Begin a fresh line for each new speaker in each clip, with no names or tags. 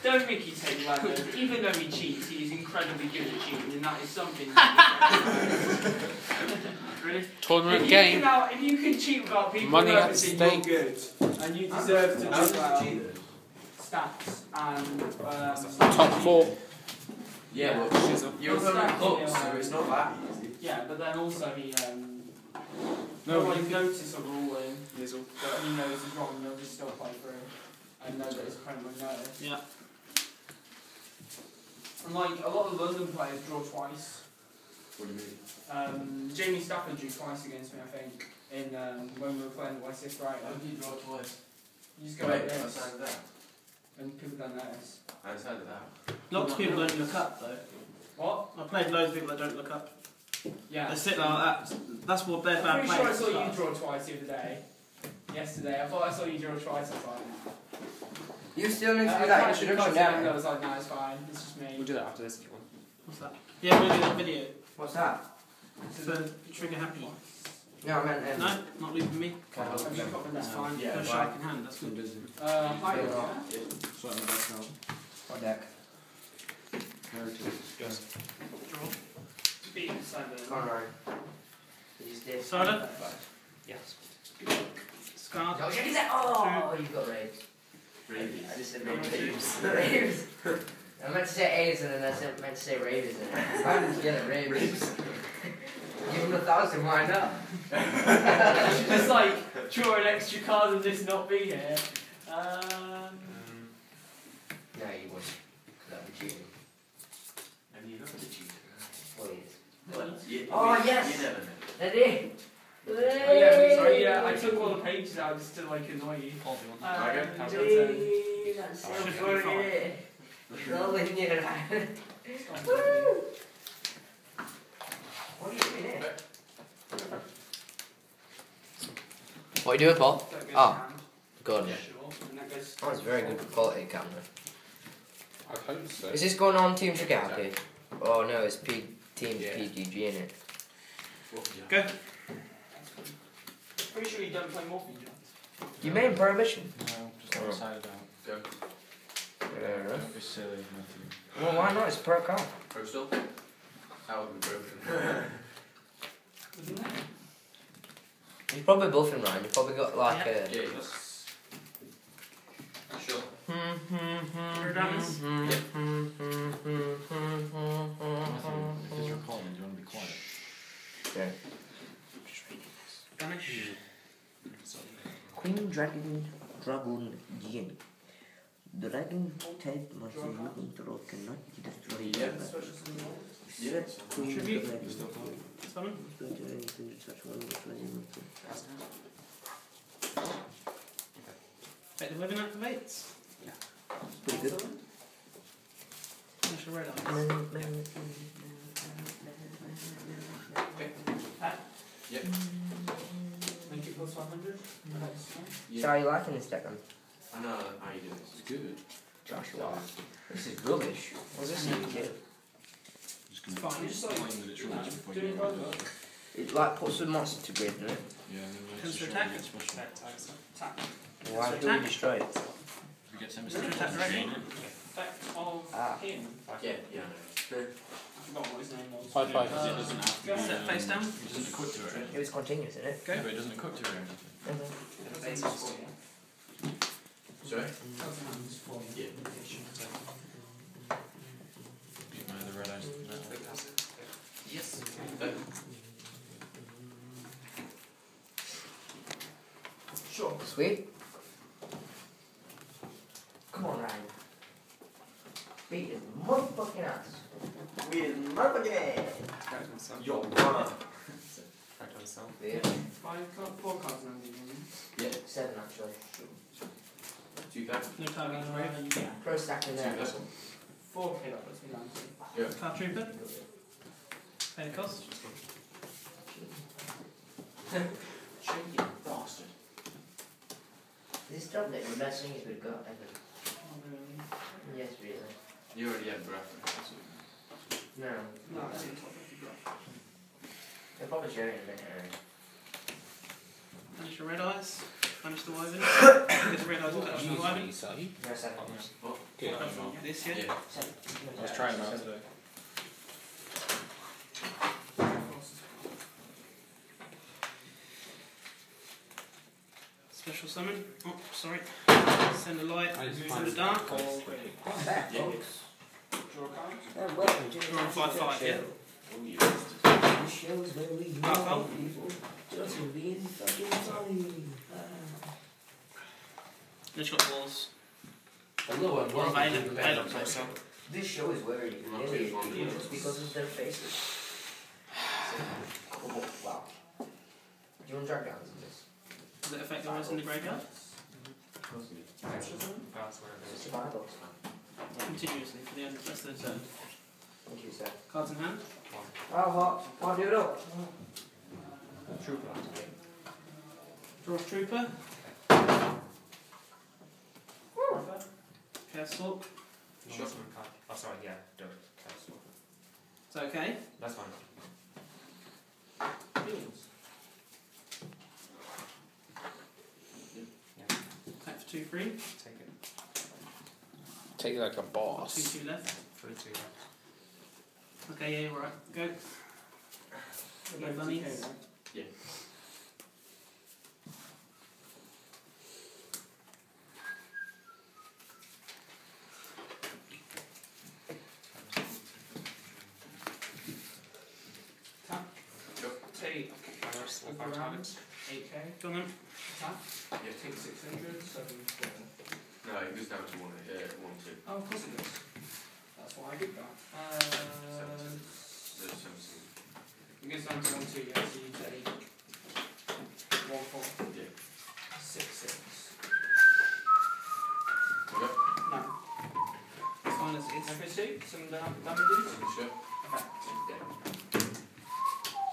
Don't Mickey take Leonard. Even though he cheats, he is incredibly good at cheating, and that is something. Really?
Tournament game.
If you can cheat without people
Money at
noticing,
stake.
you're good, and you deserve to do well. Stats and
Top 4.
Yeah, but you're going to cups, so it's not that easy.
Yeah, but then also he
No,
like notice a ruling that he knows is wrong, and he'll just still play through and know that his opponent will notice.
Yeah.
And like a lot of London players draw twice.
What do you mean?
Jamie Stafford drew twice against me, I think, in when we were playing at West Right.
How did you draw twice?
You just go like this, and people don't notice.
I decided that.
Lots of people don't look up though.
What?
I've played loads of people that don't look up.
Yeah.
They sit like that. That's what they're bad
I'm
players.
pretty sure I saw you draw twice the other day. Yesterday. I thought I saw you draw twice. I was like,
You still need to do that introduction now.
I was like, no, it's fine. It's just me.
We'll do that after this if you want.
What's that? Yeah, we'll do that video.
What's that?
It's a trigger happy.
No, I meant
No, not leaving me.
Have you got them
That's
there?
fine.
Yeah,
No
right.
shark in hand. That's good.
Hi.
What deck?
Draw.
Beat 7.
Conroy. He's dead.
Soda.
Yes.
Scarred.
Oh, you've got raves.
Rabies.
I just said raves. Raves. I meant to say A's and then I meant to say raves. I didn't get it, raves. Give him 1,000, why not?
Just like, draw an extra card and this not be here.
No, you wouldn't. That would be cheating.
And you look at the cheater.
Please.
Well,
Oh, yes.
You never know.
That is.
Oh yeah, sorry, yeah, I took all the pages out just to like annoy you.
That's so funny. Lovely near that. Woo! What are you doing here?
What are you doing, Paul? Oh, good.
Oh, it's very good quality camera.
I hope so.
Is this going on Team Shigaki? Oh no, it's Team PGG in it.
Go.
Pretty sure you don't play Morphin Jones.
You made Prohibition?
No, just outside out.
Go.
Don't be silly, Matthew.
Well, why not? It's pro card.
Pro still? That would be broken.
Isn't it?
You're probably bluffing, Ryan. You've probably got like
Yeah,
a.
yes. Sure.
Programmers.
Matthew, because you're recording, do you want to be quiet?
Okay.
Vanish.
Queen Dragon Genie. Dragon type must be control cannot be destroyed.
Yeah.
Set Queen
Tribute.
Dragon.
Summon. Take the weapon activates.
Pretty good.
Finish the red eyes.
Yep.
Make it plus 100.
Yeah.
So are you liking this deck then?
I know how you do this.
It's good.
Joshua. This is rubbish. What's this new kid?
Just
It's
gonna
fine.
Just like,
explain that it's rubbish before
do
you
it
go
right.
into it.
It like puts the monster to grid, doesn't it?
Yeah, and then we
Tends to
show
attack.
you it's special.
Attack.
Why do we destroy it?
If you get 10
Does it
mistakes,
attack directly?
Effect of him.
Yeah, yeah, I know.
I forgot what his name was.
5-5 because it doesn't have to be.
Set face down.
It doesn't equip to it.
It was continuous, isn't it?
Go.
Yeah, but it doesn't equip to it or anything.
Sorry?
Yeah.
Keep my other red eyes.
Yes.
Sure.
Sweet. Come on, Ryan. Beat his motherfucking ass. Beat his motherfucking ass.
Yo, brother.
Yeah.
4 cards now, do you mean?
Yeah.
7 actually.
2 back.
No target is brave.
Yeah.
Pro stack in there.
4k, that puts me down to.
Yeah.
Card trooper. Pay the cost.
Cheeky bastard.
This drop deck, the best thing you could have got ever.
Oh, really?
Yes, really.
You already had breath.
No.
No, that's in top of the graph.
They're probably sharing a bit.
Finish the red eyes. Finish the wyvern. Get the red eyes, touch the wyvern.
No, 7.
Oh.
This, yeah?
Yeah. I was trying them out today.
Special summon. Oh, sorry. Send a light. Send a dark.
What's that, folks?
Draw a card.
Welcome to
Draw a 5/5, yeah?
the shows where we
Dark
know
hole.
people just for being fucking funny.
Just got balls.
Although I'm
Or
welcome to the
Valence
band.
also.
This show is where you humiliate people just because of their faces. Oh, wow. Do you want drag downs in this?
Does it affect the ones in the graveyard?
Survival.
Continuously for the end of the rest of the turn.
Thank you, sir.
Cards in hand.
Oh, what do it up?
Trooper.
Draw a trooper. Chaos Stalk.
Sure. Oh, sorry, yeah, don't.
Is that okay?
That's fine.
Attack for 2 free.
Take it.
Take it like a boss.
2 left.
3, 2,
Okay, yeah, you're right. Go.
Go
bunnies.
Yeah.
Take
Five
around
targets.
8k.
Go on then.
Attack. Take 600. 7.
No, it goes down to 1, 2.
Oh, of course it does. That's why I did that.
There's 17.
It goes down to 1, 2, yeah, so you take 1, 4.
Yeah.
6, 6.
Okay.
No.
It's fine as it is.
FSC, some damages.
Sure.
Effect.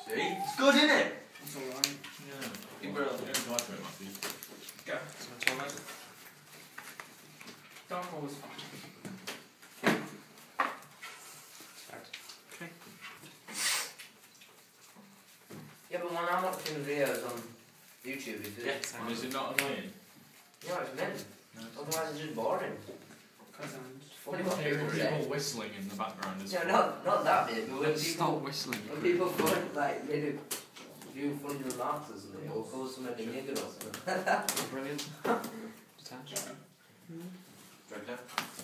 See? It's good, isn't it?
It's alright.
Yeah. Big barrel.
Go. Dark hole was fine.
Okay.
Yeah, but when I'm watching videos on YouTube, it's
And is it not annoying?
yeah, it's meant. Otherwise, it's just boring.
Cousins.
Funny what people say.
whistling in the background as
Yeah, not that bit, but when
Stop
people,
whistling.
when people find, like, they do funny remarks or something, or call somebody nigger or something.
Brilliant.
Drag down.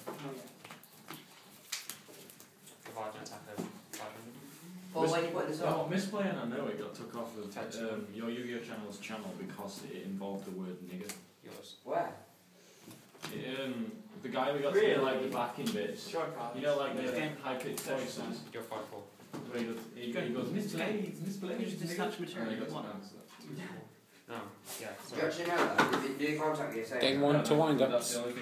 Oh, yeah.
Provide an attack of 500.
Or when you put this
Oh,
on.
misplaying, I know it got took off of your Yu-Gi-Oh channel's channel because it involved the word nigger.
Yours.
Where?
The guy we got to do like the backing bits,
Sure, card.
you know, like the
Okay.
high-pitched voices,
You're 5, 4.
where he goes, misplays,
You just dispatch material.
and he got
What?
to answer that.
No. Yeah.
Do you actually know that? Did you contact you saying?
Game one to wind up.
That's the only thing